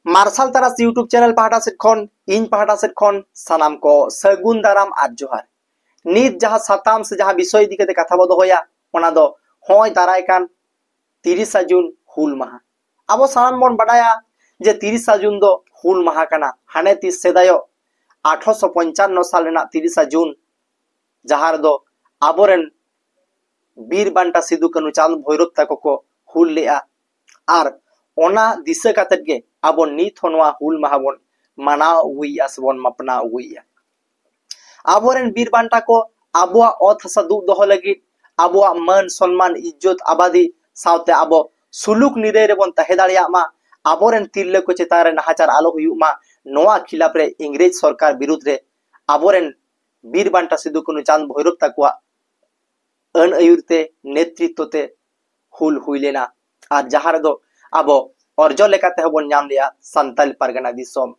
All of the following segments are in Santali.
मार्शल तारास यूट्यूब चैनल पाहटा सेट खन इन पाहटा सेट खन सानाम को सगुन दाराम आर जोहार नित जहाँ साताम से जहाँ विषय इदी कते कथा बो दोहया ओना दो होय दाराय कान 30 जून हुल माहा आबो सानाम बन बाडाया जे 30 जून दो हुल माहा काना हाने तीस सेदायो 1855 साल रेना 30 जून जहाँ दो आबोरेन बीर बांटा सिदु कानु चांद भैरव ताको को हुल लेआ आर ओना दिशा कातेत गे आबो नित होनवा हुल माहा बन मानाव अगुइया सबन मापना अगुइया आबोरेन बीर बांटा को आबोआ ओत हसा दुब दोहो लगी आबोआ मान सम्मान इज्जत आबादी सावते आबो सुलुक निरे रे बन तहे दाड़िया मा आबोरेन तिरले को चेतान रे नाहाचार आलो हुयु मा नोआ खिलाफ रे इंग्रेज सरकार विरुद्ध रे आबोरेन बीर बांटा सिदु कानु चांद भैरव ताकुआ अन अयुरते नेतृत्वते हुल हुइलेना आर जहाँ दो आबो अर्जो लेकाते हबन नाम लिया सान्ताल पारगना दिसोम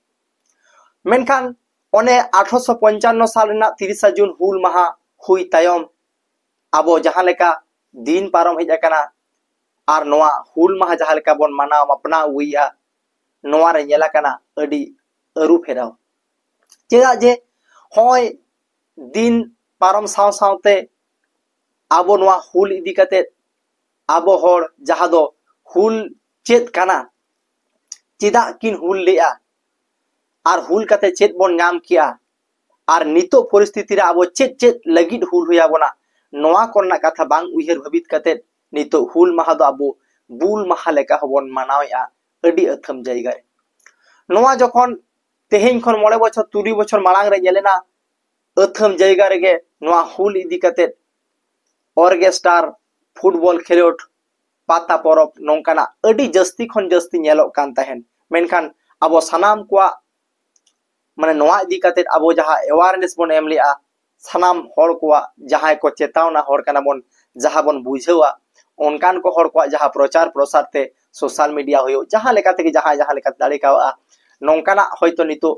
मेनखान ओने 1855 साल रेना 30 जून हुल माहा हुई तायम आबो जहाँ लेका दिन पारम हेज अकाना आर नोआ हुल माहा जहाँ लेका बन मानाव अपना उइया नोआ रे नेला काना अडी अरु फेराव चेदा जे होय दिन पारम साव सावते आबो नोआ हुल इदी कते आबो होड़ जहाँ दो हुल चेत काना चेदा किन हुल लेआ आर हुल कते चेत बन नाम किया आर नितो परिस्थिति रे आबो चेत चेत लगिद हुल हुया बना नोआ करना कथा बांग उइहर भाबित कते नितो हुल माहा दो आबो बुल माहा लेका हबन मानावया अडी अथम जायगा रे नोआ जखन तेहेन खन मोले बछर 3 बछर मालांग रे नेलेना अथम जायगा रेगे नोआ हुल इदी कते ऑर्केस्ट्रार फुटबॉल खेलोट पाता परब नौकाना अडी जस्ती खन जस्ती नेलो कान तहन मेनखान आबो सनाम कोआ माने नोआ इदी कते आबो जहाँ अवेयरनेस बन एम लिया सनाम होड़ कोआ जहाँ को चेतावना होड़ काना बन जहाँ बन बुझेवा उनकान को होड़ कोआ जहाँ प्रचार प्रसार ते सोशल मीडिया होयो जहाँ लेका ते जहाँ लेका दाड़ी का नौकाना होयतो नितो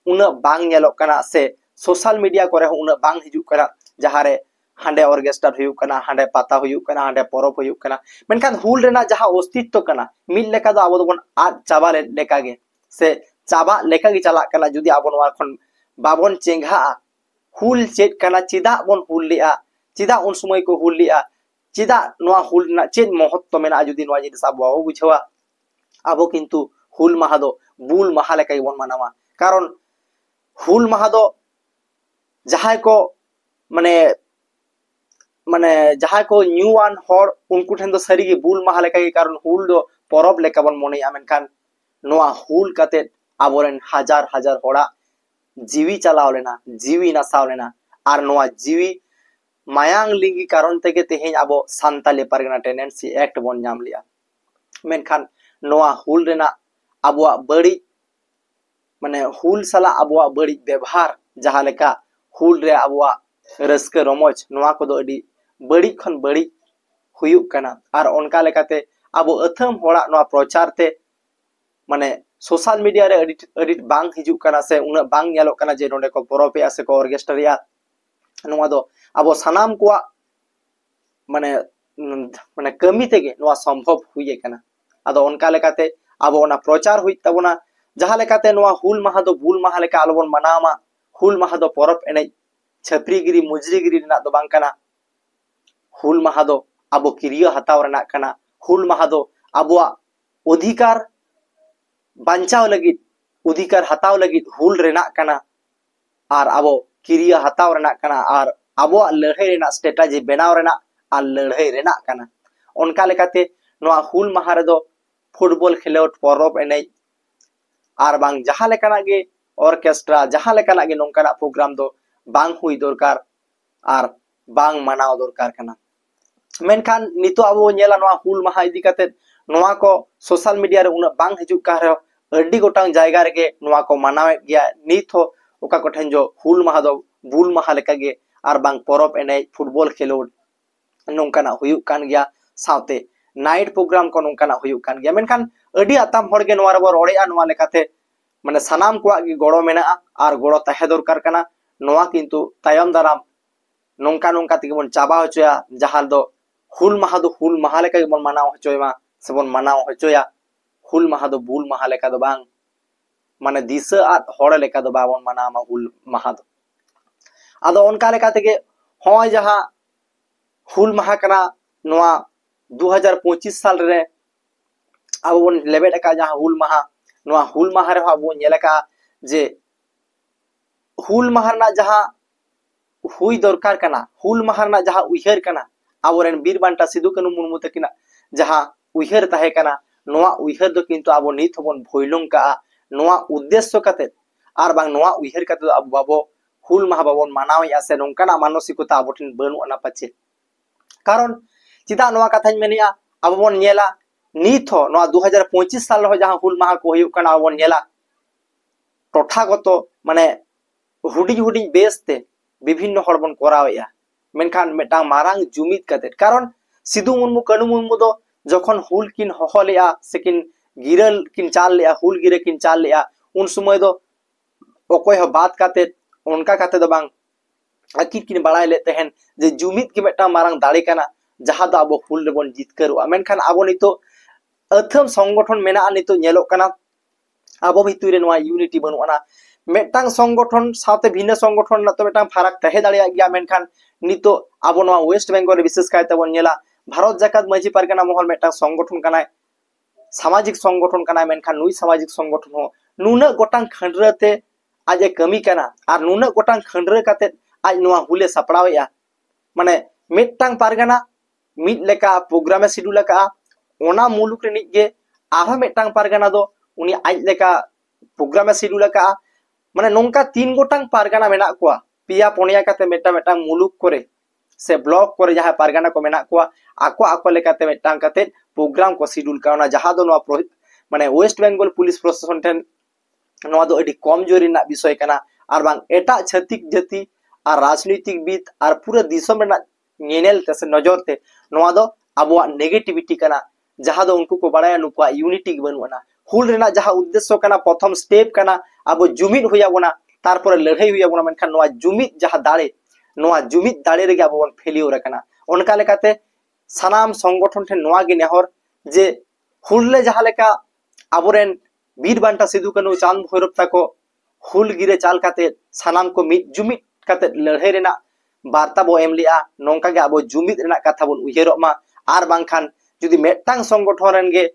उना बांग नेलो काना से सोशल मीडिया करे उना बांग हिजु काना जहाँ रे हांडे ऑर्केस्ट्रा हुयु काना हांडे पाता हुयु काना हांडे परब हुयु काना मेनखान हुल रेना जहाँ अस्तित्व काना मिल लेका दो आबो दोबन आद चाबा लेका गे से चाबा लेका गे चला काना जुदी आबो नोआ खन बाबन चेंघा हुल चेत काना चिदा बन हुल लिया चिदा उन समय को हुल लिया चिदा नोआ हुल ना चेत महत्व मेना जुदी नोआ जिनिस आबो बुझेवा आबो किंतु हुल माहा दो बुल माहा लेका बन मानावा कारण हुल माहा दो जहाँ को माने माने जहाँ को न्यूआन होड़ उनको ठेन दो सरी गे बुल माहा लेका कारण हुल दो परब लेका बन मोनेया मेनखान नोआ हुल कते आबोरेन हजार हजार होड़ा जीवी चलाव लेना जीवी नासाव लेना आर नोआ जीवी मायांग लिंगी कारण तेगे तेहेन आबो सान्ताली पारगना टेनेंसी एक्ट बन नाम लिया मेनखान नोआ हुल रेना आबोआ बड़ी माने हुल सला आबोआ बड़ी व्यवहार जहाँ लेका हुल रे आबोआ रस्क रमोज नोआ को दो अडी बड़ी खन बड़ी हुयुक काना आर उनका लेकाते आबो अथम होड़ा नोआ प्रचार ते माने सोशल मीडिया रे अडी बांग हिजुक काना से उना बांग नेलो काना जे नोडे को परबे से को ऑर्केस्ट्रा नोआ दो आबो सनाम को माने माने कमी तेगे नोआ संभव हुए काना आदो उनका लेकाते आबो ओना प्रचार हुई तबोना जहाँ लेकाते नोआ हुल माहा दो बुल माहा लेका आलोबन मनामा हुल माहा दो परब एने छपरीगिरी मुजरीगिरी ना दो बांग काना हुल माहा दो आबो किरिया हताव रना काना हुल माहा दो आबोआ अधिकार बांचाव लगित अधिकार हताव लगित हुल रेना काना आर आबो किरिया हताव रना काना आर आबोआ लड़ाई रेना स्ट्रेटजी बनाव रेना आर लड़ाई रेना काना उनका लेकाते नोआ हुल माहा रे दो फुटबॉल खेलोट परब एने आर बांग जहाँ लेकाना गे ऑर्केस्ट्रा जहाँ लेकाना गे नोंकाना प्रोग्राम दो बांग हुई दरकार आर बांग मनाव दरकार काना मेनखान नितो आबो नेला नोआ हुल माहा इदी कते नोआ को सोशल मीडिया रे उना बांग हिजुक का रे अड्डी गोटांग जायगा रे नोआ को मनावे गया नित हो ओका को ठेन जो हुल माहा दो बुल माहा लेका गे आर बांग परब एने फुटबॉल खेलोड नोंकाना हुयुक कान गया सावते नाइट प्रोग्राम को नोंकाना हुयुक कान गया मेनखान अड्डी आताम होड़ गे नोआ रे बो रोड़ेआ नोआ लेकाते माने सनाम को गड़ो मेना आर गड़ो तहे दरकार काना नोआ किंतु तायम दाराम नोंका नोंका तेगे बन चाबा होचोया जहाँ दो हुल माहा लेका बन मनाव होचोयमा से बन मनाव होचोया हुल माहा दो बुल माहा लेका दो बांग माने दिशा आद हर लेका दो बाबन मनामा हुल माहा दो आदो उनका लेका तेगे होय जहां हुल माहा कना नोआ 2025 साल रे अब बन लेबेट का जहां हुल माहा रे अब नेला का जे हुल माहा ना जहां हुई दरकार कना हुल माहा ना जहां उइहर कना आबोरेन बीर बांटा सिदु कानु मुर्मु तकिना जहां उइहर ताहे कना नोआ उइहर दो किंतु आबो नित हबन भइलुं का नोआ उद्देश्य कते आर बांग नोआ उइहर कते अब बाबो हुल माहा बाबन मानाव या से नोंकाना मानसिकता आबोटिन बनु अना पचे कारण चिदा नोआ कथाñ मेनिया अब बन नेला नित हो नोआ 2025 साल हो जहां हुल माहा को हुयु कना बन नेला टोठागत माने हुडिज हुडिज बेसते विभिन्न हर बन करावेया मेनखान मेटांग मारांग जुमित कते कारण सिदु मुर्मु कानु मुर्मु दो जखन हुल किन हहलेया सेकिन गिरल किन चाल लेया हुल गिरे किन चाल लेया उन समय दो ओकोय हो बात कते उनका कते दो बांग अकिर किन बड़ाय ले तहन जे जुमित के मेटांग मारांग दाड़े कना जहां दो आबो हुल रेबन जितकरुआ मेनखान आबो नितो अथम संगठन मेना नितो नेलो कना आबो भितुरे नोआ यूनिटी बनुआना मेटांग संगठन साथे भिन्न संगठन ना तो मेटांग फरक तहे दाड़िया गया मेनखान नितो आबो नोआ वेस्ट बेंगल विशेष कायते बन नेला भारत जाकात माझी पारगाना महल मेटांग संगठन कनाय सामाजिक संगठन कनाय मेनखान नुई सामाजिक संगठन हो नुना गोटांग खंडरते आज कमी कना आर नुना गोटांग खंडर काते आज नोआ हुले सपड़ावेया माने मेटांग पारगाना मिड लेका प्रोग्राम शेड्यूल का ओना मुलुक रेनिक गे आहा मेटांग पारगाना दो उनी आज लेका प्रोग्राम शेड्यूल का माने नोंका 3 गोटांग पारगाना मेना कोआ पिया पोनिया काते मेटांग मुलुक करे से ब्लॉक करे जहां पारगाना को मेना कोआ आको आको लेकाते मेटांग काते प्रोग्राम को शेड्यूल का ओना जहां दो नोआ माने वेस्ट बेंगल पुलिस प्रशासन ठेन नोआ दो एडी कमजोरी ना विषय कना आर बांग एटा छतिक जाति आर राजनीतिक बीत आर पूरा दिसम रेना नेनेल ते नजर ते नोआ दो आबोआ नेगेटिविटी कना जहां दो उनको को बड़ाया नुकुआ यूनिटी बनुआना हुल रेना जहां उद्देश्य कना प्रथम स्टेप कना आबो जुमित होया बना तारपर लड़ाई होया बना मेनखान नोआ जुमित जहां दाड़े नोआ जुमित दाड़े रे आबो फेलियर कना उनका लेकाते सनाम संगठन ठे नोआ गे नेहर जे हुल जहां लेका आबोरेन बीर बांटा सिदु कानु चांद भैरव ताको हुल गिरे चाल काते सनाम को मित जुमित काते लड़ाई रेना बार्ता बो एम लिया नोंका गे आबो जुमित रेना कथा बन उयहरक मा आर बांखान जुदी मेटांग संगठन रेन गे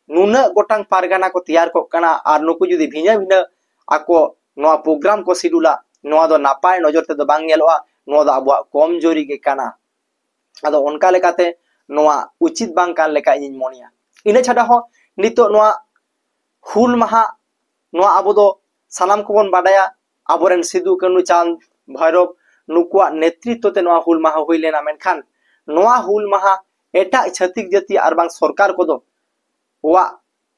नुना गोटांग पारगाना को तैयार को कना आर नुकु जुदी भिना भिना आको नोआ प्रोग्राम को शेड्यूला नोआ दो नापाय नजर ते दो बांग नेलोआ नोआ दो आबो कमजोरी गे कना आदो उनका लेकाते नोआ उचित बांग कान लेका इन मोनिया इने छाडा हो नितो नोआ हुल माहा नोआ आबो दो सनाम को बन बाडाया आबोरेन सिदु कानु चांद भैरव नुकुआ नेतृत्व ते नोआ हुल माहा हुई लेना मेनखान नोआ हुल माहा एटा छतिक जाति आर बांग सरकार को दो वा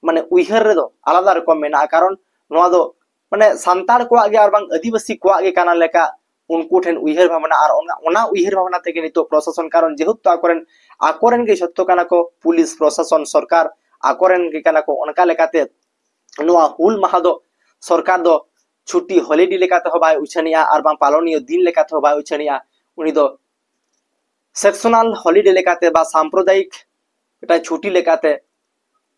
माने उइहर रे दो आलादा रकम मेना कारण नोआ दो माने संतार को आगे आर बांग आदिवासी को आगे काना लेका उनको ठेन उइहर भावना आर ओना उइहर भावना तेगे नितो प्रशासन कारण जेहुत आकोरेन गे सत्य काना को पुलिस प्रशासन सरकार आकोरेन गे काना को उनका लेकाते नोआ हुल माहा दो सरकार दो छुट्टी हॉलिडे लेकाते हो बाय उछनिया आर बांग पालनीय दिन लेकाते हो बाय उछनिया उनी दो सेक्शनल हॉलिडे लेकाते बा सांप्रदायिक एटा छुट्टी लेकाते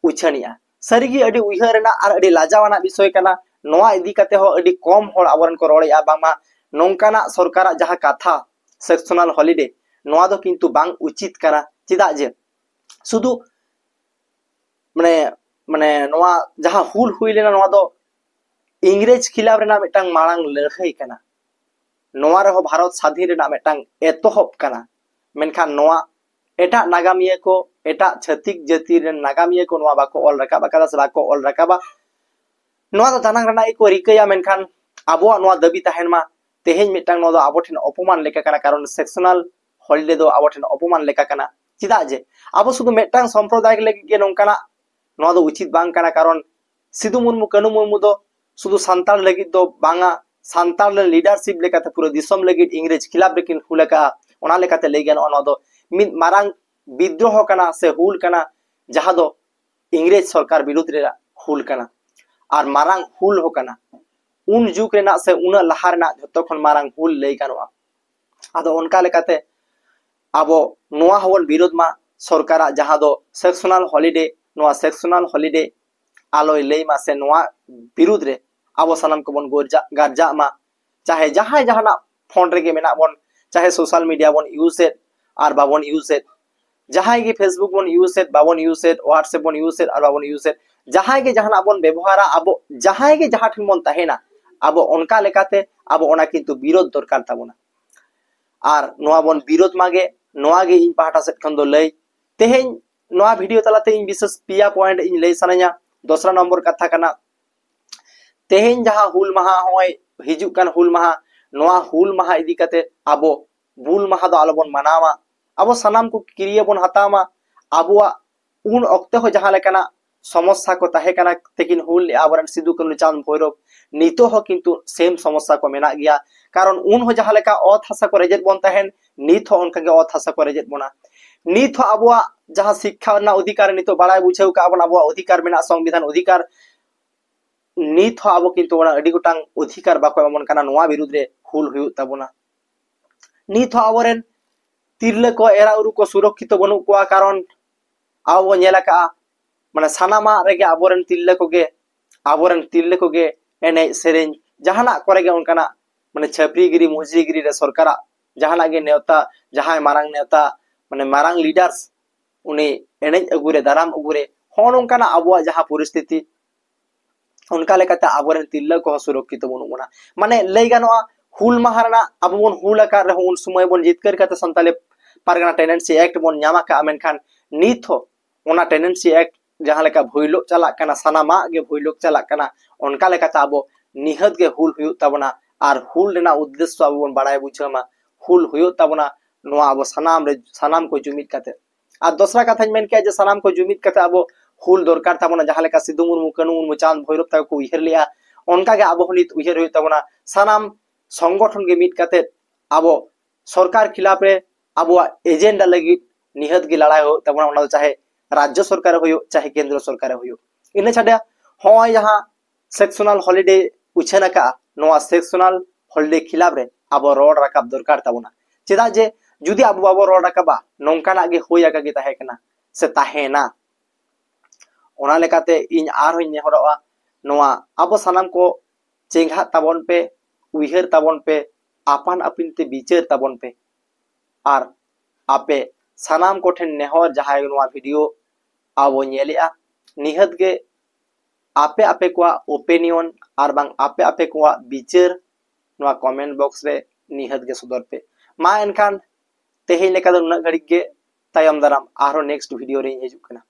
उछनिया सरिगी अडी उइहरना आर अडी लाजावाना विषय कना नोआ इदी काते हो अडी कम होड़ आवरन को रोड़ेया बामा नोंकाना सरकार जहां कथा सेक्शनल हॉलिडे नोआ दो किंतु बांग उचित कना चिदा जे सुदु माने माने नोआ जहां हुल हुई लेना नोआ दो इंग्रेज खिलाफ रेना मेटांग मांग लड़ाई कना नोआ रहो भारत स्वाधीन रेना मेटांग एतोहब कना मेनखान नोआ एटा नागामिया को एटा छतिक जाति रे नागामिया को नोआ बाको ऑल रकाबा कदा से बाको ऑल रकाबा नोआ दो तानांग रेना एको रिकया मेनखान आबोआ नोआ दबी तहन मा तेहेज मेटांग नोआ दो आबो ठेन अपमान लेका कना कारण सेक्शनल हॉलिडे दो आबो ठेन अपमान लेका कना चिदा जे आबो सुदु मेटांग संप्रदाय लेके गे नोंकाना नोआ दो उचित बांग कना कारण सिदु मुर्मु कानु मुर्मु दो सुदु संताल लगी दो बांगा संताल लीडरशिप लेकाते पूरा दिसम लगी इंग्रेज खिलाफ लेकिन हुलका ओना लेकाते ले गेन ओना दो मिद मारांग विद्रोह कना से हुल कना जहां दो इंग्रेज सरकार विरुद्ध रे हुल कना आर मारांग हुल हो कना उन जुग रेना से उना लहार ना जतो खन मारांग हुल ले गानवा आदो उनका लेकाते आबो नोआ हवन विरोध मा सरकार जहां दो सेक्शनल हॉलिडे नोआ सेक्शनल हॉलिडे आलोय ले मा से नोआ विरुद्ध रे abo sanam ko bon garja ma चाहे जहां जहां फोन रे मेना बन चाहे सोशल मीडिया बन यूज और बाबन यूज जहां के फेसबुक बन यूज बाबन यूज व्हाट्सएप बन यूज और बाबन यूज जहां के जहां बन व्यवहार अब जहां के जहां ठन बन तहेना अब उनका लेकाते अब ओना किंतु विरोध दरकार ताबोना और नोआ बन विरोध मागे नोआ गे इन पाहटा सेट खन दो लई तेहेन नोआ वीडियो तलाते इन विशेष पिया पॉइंट इन लई सनाया दूसरा नंबर कथा कना तेहेन जहां हुल महा होय हिजुक कान हुल महा नोआ हुल महा इदी कते आबो बुल महा दो आलोबन मनावा आबो सनाम को क्रिया बन हतामा आबोआ उन अक्ते हो जहां लेकाना समस्या को तहे कना तेकिन हुल आबरन सिदु कानु चांद भैरव नितो हो किंतु सेम समस्या को मेना गया कारण उन हो जहां लेका अत हासा को रेजेट बन तहेन नित हो उनका के अत हासा को रेजेट बना नित हो आबोआ जहां शिक्षा ना अधिकार नितो बाड़ाय बुझेव का आबन आबोआ अधिकार मेना संविधान अधिकार नित हो आबो किंतु ओना अडी गोटांग अधिकार बाको एमन काना नोआ विरुद्ध रे हुल हुयु ताबोना नित हो आबोरेन तिरले को एरा उरु को सुरक्षित बनु को कारण आबो नेला का माने सानामा रेगे आबोरेन तिरले को गे एने सेरेन जहाना करे गे उनकाना माने छपरीगिरी मुजरीगिरी रे सरकारा जहाना गे नेवता जहाय मारांग नेवता माने मारांग लीडर्स उनी एने अगुरे दाराम अगुरे होन उनकाना आबोआ जहां परिस्थिति उनका लेकाते आबोरेन तिरले को सुरक्षित बनु बना माने लई गानोआ हुल महारना अब बन हुल आकार रे उन समय बन जितकर काते संताले पारगना टेनेंसी एक्ट बन न्यामा का मेनखान नित हो ओना टेनेंसी एक्ट जहां लेका भइलो चला कना सानामा गे भइलो चला कना उनका लेकाते आबो निहत गे हुल हुयु ताबना और हुल रेना उद्देश्य आबो बन बाड़ाय बुझमा हुल हुयु ताबना नोआ आबो सनाम को जुमित काते और दूसरा कथा मेन के जे सनाम को जुमित काते आबो हुल दरकार ताबना जहां लेका सिदु मुर्मु कानु मुर्मु चांद भैरव ता को उहिर लिया उनका गे आबो नित उहिर हुयु ताबना सनाम संगठन के मिट काते आबो सरकार खिलाफ रे आबो एजेंडा लगी निहत गे लड़ाई हो तबना ओना चाहे राज्य सरकार हो चाहे केंद्र सरकार हो इन छाड़ा होय जहां सेक्शनल हॉलिडे उछेना का नोआ सेक्शनल हॉलिडे खिलाफ रे आबो रोड राकाब दरकार ताबना चेदा जे जुदी आबो बाबो रोड राकाबा नोंकाना गे होया का गे ताहे कना से ताहेना ओना लेकाते इन आर होय नेहरवा नोआ आबो सनाम को चेंघा ताबन पे उइहर ताबन पे आपान आपिन ते बिचार ताबन पे और आपे सनाम को ठेन नेहर जहाय नोआ वीडियो आबो नेलिया निहत गे आपे आपे को ओपिनियन और बांग आपे आपे को बिचार नोआ कमेंट बॉक्स रे निहत गे सदर पे मा एनखान तेहे लेका दो न घड़ी गे तायम दाराम आरो नेक्स्ट वीडियो रे हिजुक कना।